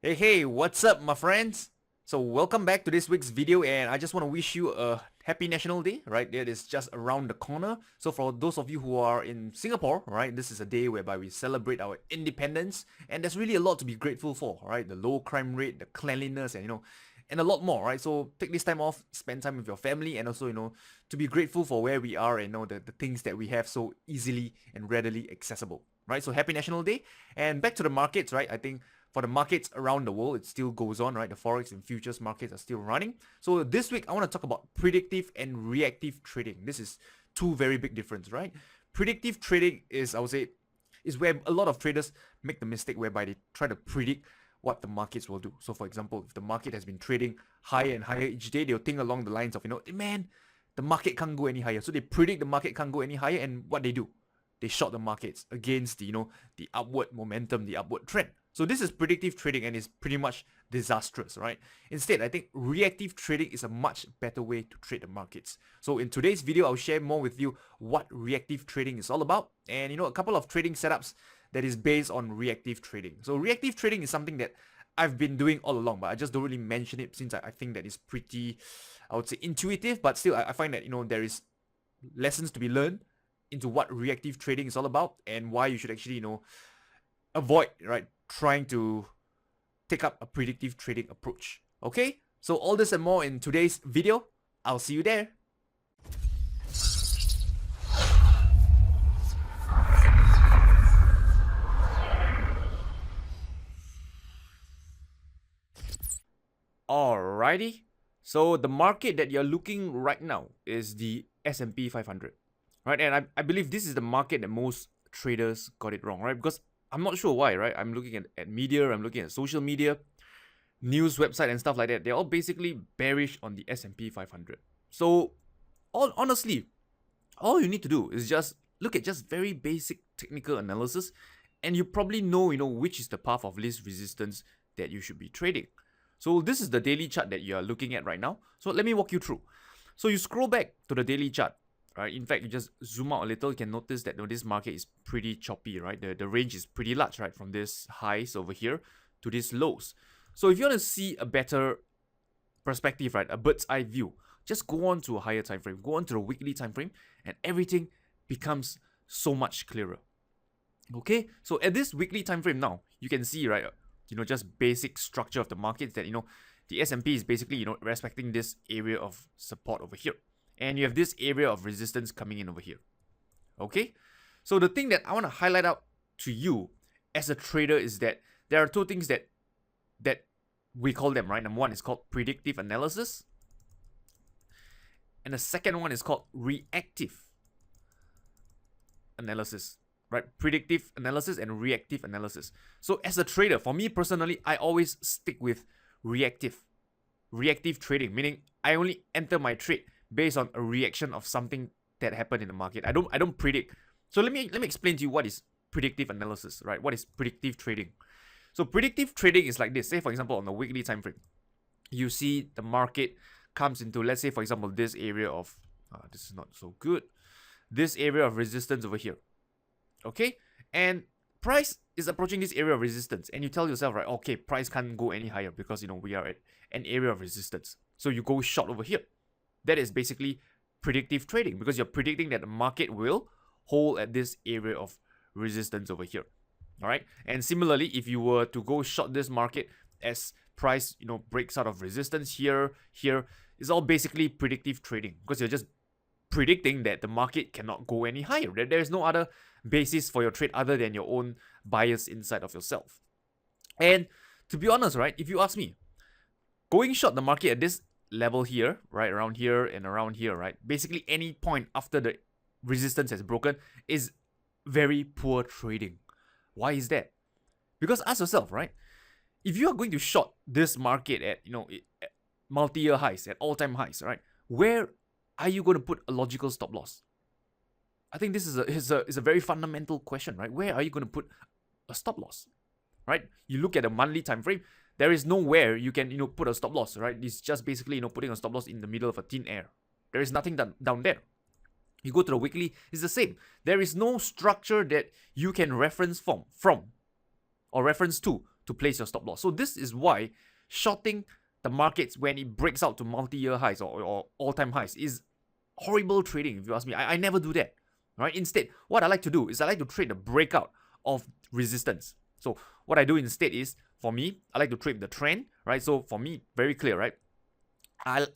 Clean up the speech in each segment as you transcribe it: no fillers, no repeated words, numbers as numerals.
Hey, what's up, my friends? So, welcome back to this week's video, and I just want to wish you a happy National Day, right? It is just around the corner. So, for those of you who are in Singapore, right, this is a day whereby we celebrate our independence, and there's really a lot to be grateful for, right? The low crime rate, the cleanliness, and and a lot more, right? So, take this time off, spend time with your family, and also, to be grateful for where we are and the things that we have so easily and readily accessible, right? So, happy National Day, and back to the markets, right? I think for the markets around the world, it still goes on, right? The forex and futures markets are still running. So this week, I want to talk about predictive and reactive trading. This is two very big difference, right? Predictive trading is, I would say, is where a lot of traders make the mistake whereby they try to predict what the markets will do. So for example, if the market has been trading higher and higher each day, they'll think along the lines of, man, the market can't go any higher. So they predict the market can't go any higher, and what they do, they short the markets against the upward momentum, the upward trend. So this is predictive trading and is pretty much disastrous, right? Instead, I think reactive trading is a much better way to trade the markets. So in today's video, I'll share more with you what reactive trading is all about, and a couple of trading setups that is based on reactive trading. So reactive trading is something that I've been doing all along, but I just don't really mention it since I think that it's pretty, I would say, intuitive, but still I find that there is lessons to be learned into what reactive trading is all about and why you should actually avoid, right, trying to take up a predictive trading approach. Okay, so all this and more in today's video. I'll see you there. Alrighty, so the market that you're looking right now is the S&P 500, right? And I believe this is the market that most traders got it wrong, right? Because I'm not sure why, right? I'm looking at media, I'm looking at social media, news website and stuff like that. They're all basically bearish on the S&P 500. So, honestly, all you need to do is just look at just very basic technical analysis, and you probably know, which is the path of least resistance that you should be trading. So this is the daily chart that you are looking at right now. So let me walk you through. So you scroll back to the daily chart. Right, in fact, you just zoom out a little, you can notice that this market is pretty choppy, right? The range is pretty large, right? From this highs over here to these lows. So if you want to see a better perspective, right, a bird's eye view, just go on to a higher time frame, go on to a weekly time frame, and everything becomes so much clearer. Okay, so at this weekly time frame now, you can see, right, just basic structure of the markets that, the S&P is basically, respecting this area of support over here. And you have this area of resistance coming in over here. Okay? So the thing that I want to highlight out to you as a trader is that there are two things that we call them, right? Number one is called predictive analysis. And the second one is called reactive analysis. Right? Predictive analysis and reactive analysis. So as a trader, for me personally, I always stick with reactive trading, meaning I only enter my trade based on a reaction of something that happened in the market. I don't predict. So let me explain to you what is predictive analysis, right? What is predictive trading? So predictive trading is like this. Say for example on the weekly time frame, you see the market comes into, let's say for example, this area of this is not so good. This area of resistance over here. Okay? And price is approaching this area of resistance, and you tell yourself, right, okay, price can't go any higher because we are at an area of resistance. So you go short over here. That is basically predictive trading because you're predicting that the market will hold at this area of resistance over here. All right. And similarly, if you were to go short this market as price, breaks out of resistance here, it's all basically predictive trading because you're just predicting that the market cannot go any higher. There is no other basis for your trade other than your own bias inside of yourself. And to be honest, right, if you ask me, going short the market at this level here, right, around here and around here, right, basically any point after the resistance has broken is very poor trading. Why is that? Because ask yourself, right, if you are going to short this market at at multi-year highs, at all-time highs, right, where are you going to put a logical stop loss? I think this is a very fundamental question, right? Where are you going to put a stop loss, right? You look at a monthly time frame. There is nowhere you can put a stop loss, right? It's just basically putting a stop loss in the middle of a thin air. There is nothing down there. You go to the weekly, it's the same. There is no structure that you can reference from or reference to to place your stop loss. So this is why shorting the markets when it breaks out to multi-year highs or all-time highs is horrible trading, if you ask me. I never do that. Right? Instead, what I like to do is I like to trade the breakout of resistance. So what I do instead is, for me, I like to trade the trend, right? So for me, very clear, right?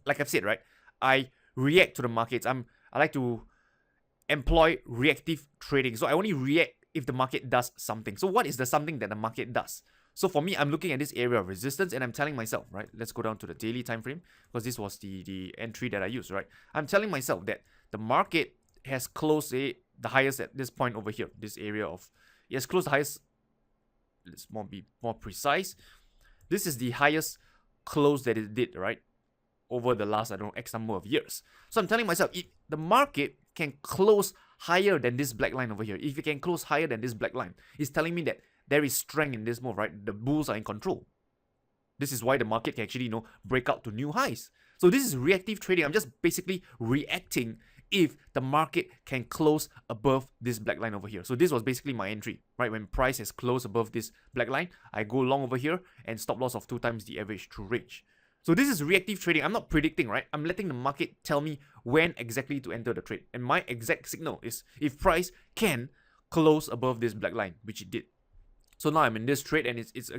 Like I've said, right? I react to the markets. I like to employ reactive trading. So I only react if the market does something. So what is the something that the market does? So for me, I'm looking at this area of resistance and I'm telling myself, right? Let's go down to the daily time frame because this was the entry that I used, right? I'm telling myself that the market has closed the highest at this point over here. This area of, it has closed the highest. Let's be more precise. This is the highest close that it did, right? Over the last, I don't know, X number of years. So I'm telling myself, if the market can close higher than this black line over here, if it can close higher than this black line, it's telling me that there is strength in this move, right? The bulls are in control. This is why the market can actually, break out to new highs. So this is reactive trading. I'm just basically reacting if the market can close above this black line over here. So this was basically my entry, right? When price has closed above this black line, I go long over here and stop loss of 2 times the average true range. So this is reactive trading. I'm not predicting, right? I'm letting the market tell me when exactly to enter the trade. And my exact signal is if price can close above this black line, which it did. So now I'm in this trade and it's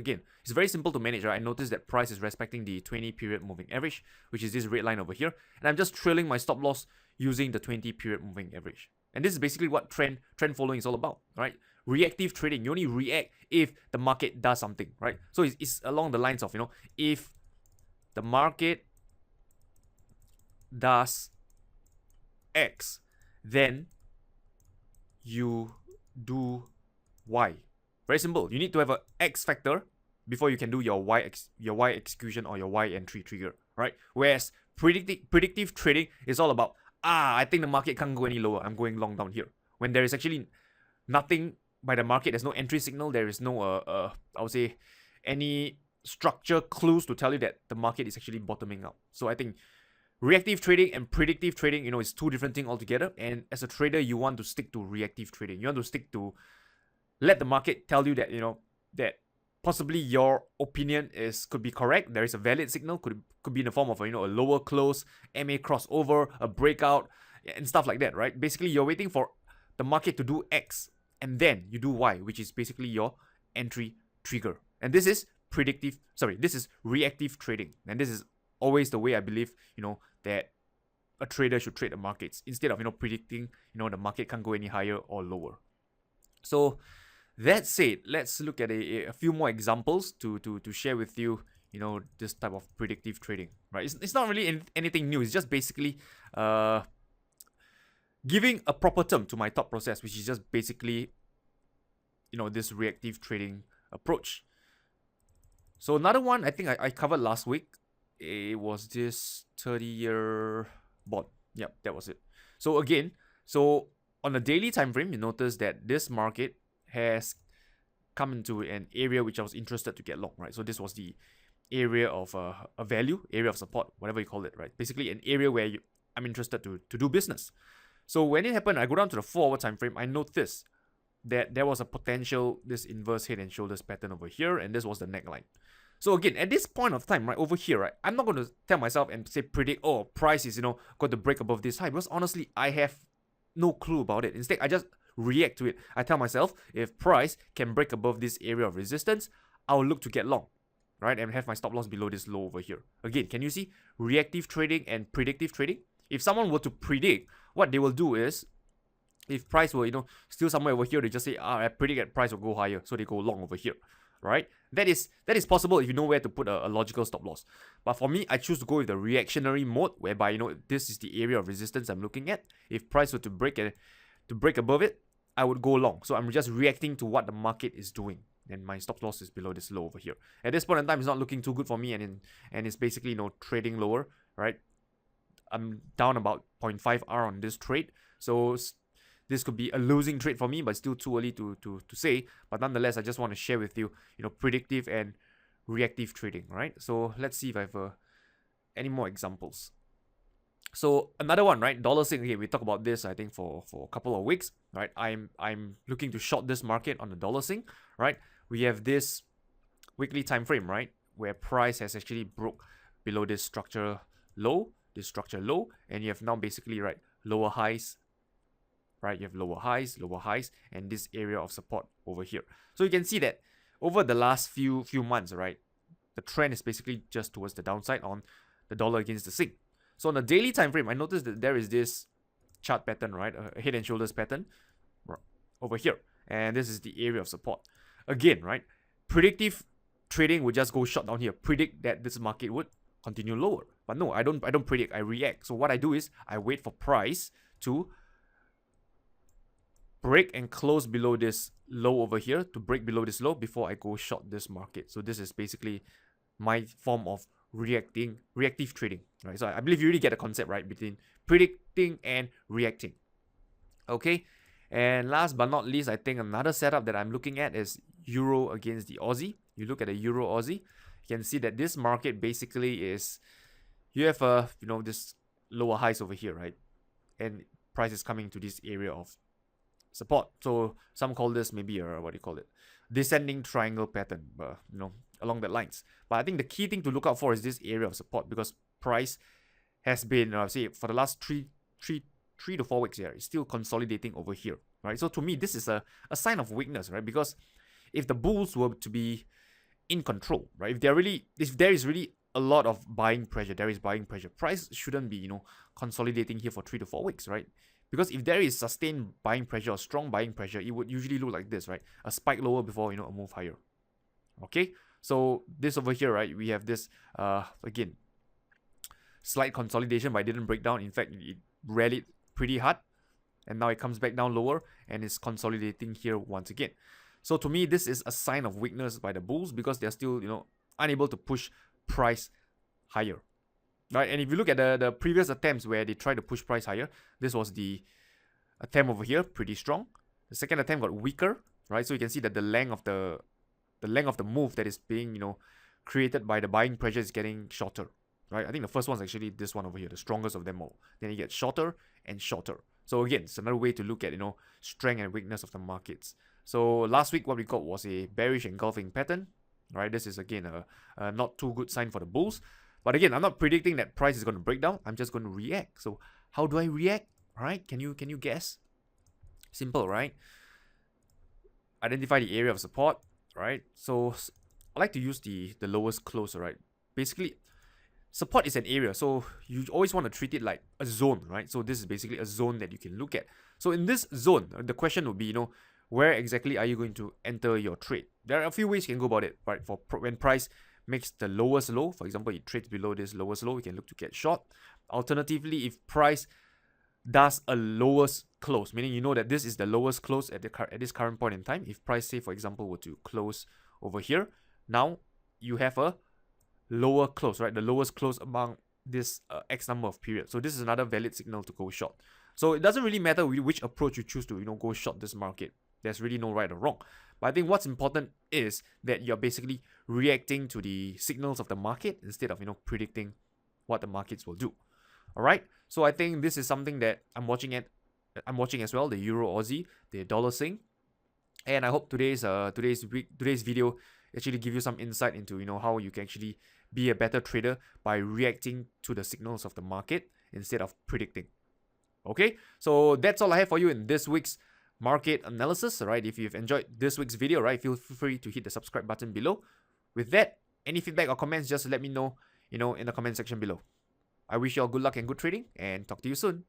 very simple to manage, right? I noticed that price is respecting the 20 period moving average, which is this red line over here. And I'm just trailing my stop loss using the 20 period moving average. And this is basically what trend following is all about, right? Reactive trading. You only react if the market does something, right? So it's along the lines of, if the market does X, then you do Y. Very simple. You need to have an X factor before you can do your Y execution or your Y entry trigger, right? Whereas predictive trading is all about, I think the market can't go any lower. I'm going long down here. When there is actually nothing by the market, there's no entry signal, there is no, I would say, any structure clues to tell you that the market is actually bottoming out. So I think reactive trading and predictive trading, is 2 different things altogether. And as a trader, you want to stick to reactive trading. You want to stick to let the market tell you that, that possibly your opinion could be correct. There is a valid signal, could be in the form of a lower close, MA crossover, a breakout, and stuff like that, right? Basically, you're waiting for the market to do X, and then you do Y, which is basically your entry trigger. And this is this is reactive trading. And this is always the way I believe, that a trader should trade the markets instead of, predicting, the market can't go any higher or lower. So that said, let's look at a few more examples to share with you, this type of predictive trading, right? It's not really anything new. It's just basically giving a proper term to my thought process, which is just basically, this reactive trading approach. So another one I think I covered last week, it was this 30-year bond. Yep, that was it. So again, on a daily time frame, you notice that this market has come into an area which I was interested to get long, right? So this was the area of a value, area of support, whatever you call it, right? Basically an area where I'm interested to do business. So when it happened, I go down to the 4-hour time frame, I noticed that there was a potential, this inverse head and shoulders pattern over here, and this was the neckline. So again, at this point of time, right, over here, right, I'm not going to tell myself and say predict, price is, going to break above this high, because honestly, I have no clue about it. Instead, I just react to it. I tell myself, if price can break above this area of resistance, I'll look to get long, right, and have my stop loss below this low over here. Again, can you see reactive trading and predictive trading? If someone were to predict, what they will do is, if price will, still somewhere over here, they just say, I predict that price will go higher, so they go long over here, right? That is possible if you know where to put a logical stop loss. But for me, I choose to go with the reactionary mode, whereby, this is the area of resistance I'm looking at. If price were to break above it, I would go long. So I'm just reacting to what the market is doing. And my stop loss is below this low over here. At this point in time, it's not looking too good for me, and it's basically, trading lower, right? I'm down about 0.5 R on this trade. So this could be a losing trade for me, but still too early to say. But nonetheless, I just want to share with you, predictive and reactive trading, right? So let's see if I have any more examples. So another one, right? Dollar Sing. Okay, we talked about this, I think, for a couple of weeks, right? I'm looking to short this market on the Dollar Sing, right? We have this weekly time frame, right, where price has actually broke below this structure low, and you have now basically, right, lower highs, right? You have lower highs, and this area of support over here. So you can see that over the last few months, right, the trend is basically just towards the downside on the dollar against the Sing. So on the daily time frame, I noticed that there is this chart pattern, right, a head and shoulders pattern over here, and this is the area of support. Again, right, predictive trading would just go short down here, predict that this market would continue lower. But no, I don't predict, I react. So what I do is I wait for price to break and close below this low over here, to break below this low before I go short this market. So this is basically my form of reactive trading, right? So I believe you really get the concept, right, between predicting and reacting. Okay, and last but not least, I think another setup that I'm looking at is Euro against the Aussie. You look at the Euro Aussie, you can see that this market basically is, you have this lower highs over here, right, and price is coming to this area of support. So some call this maybe a, what do you call it, descending triangle pattern, along that lines. But I think the key thing to look out for is this area of support, because price has been, say, for the last three to 4 weeks here, it's still consolidating over here, right? So to me, this is a sign of weakness, right? Because if the bulls were to be in control, right, if there is really a lot of buying pressure, price shouldn't be, consolidating here for 3 to 4 weeks, right? Because if there is sustained buying pressure or strong buying pressure, it would usually look like this, right? A spike lower before, a move higher. Okay, so this over here, right, we have this, again, slight consolidation, but it didn't break down. In fact, it rallied pretty hard, and now it comes back down lower and is consolidating here once again. So to me, this is a sign of weakness by the bulls, because they're still, unable to push price higher. Right, and if you look at the previous attempts where they tried to push price higher, this was the attempt over here, pretty strong. The second attempt got weaker, right? So you can see that the length of the move that is being, created by the buying pressure is getting shorter, right? I think the first one's actually this one over here, the strongest of them all. Then it gets shorter and shorter. So again, it's another way to look at, strength and weakness of the markets. So last week, what we got was a bearish engulfing pattern, right? This is again a not too good sign for the bulls. But again, I'm not predicting that price is going to break down. I'm just going to react. So how do I react? All right, can you guess? Simple, right? Identify the area of support, right? So I like to use the lowest close, right? Basically, support is an area, so you always want to treat it like a zone, right? So this is basically a zone that you can look at. So in this zone, the question would be, where exactly are you going to enter your trade? There are a few ways you can go about it, right? For when price makes the lowest low, for example, it trades below this lowest low, we can look to get short. Alternatively, if price does a lowest close, meaning that this is the lowest close at this current point in time. If price, say for example, were to close over here, now you have a lower close, right? The lowest close among this X number of periods. So this is another valid signal to go short. So it doesn't really matter which approach you choose to go short this market. There's really no right or wrong. But I think what's important is that you're basically reacting to the signals of the market instead of predicting what the markets will do. All right. So I think this is something that I'm watching as well, the Euro Aussie, the dollar Sing, and I hope today's video actually give you some insight into how you can actually be a better trader by reacting to the signals of the market instead of predicting. Okay, so that's all I have for you in this week's market analysis. Right, if you've enjoyed this week's video, right, feel free to hit the subscribe button below. With that, any feedback or comments, just let me know, in the comment section below. I wish you all good luck and good trading, and talk to you soon.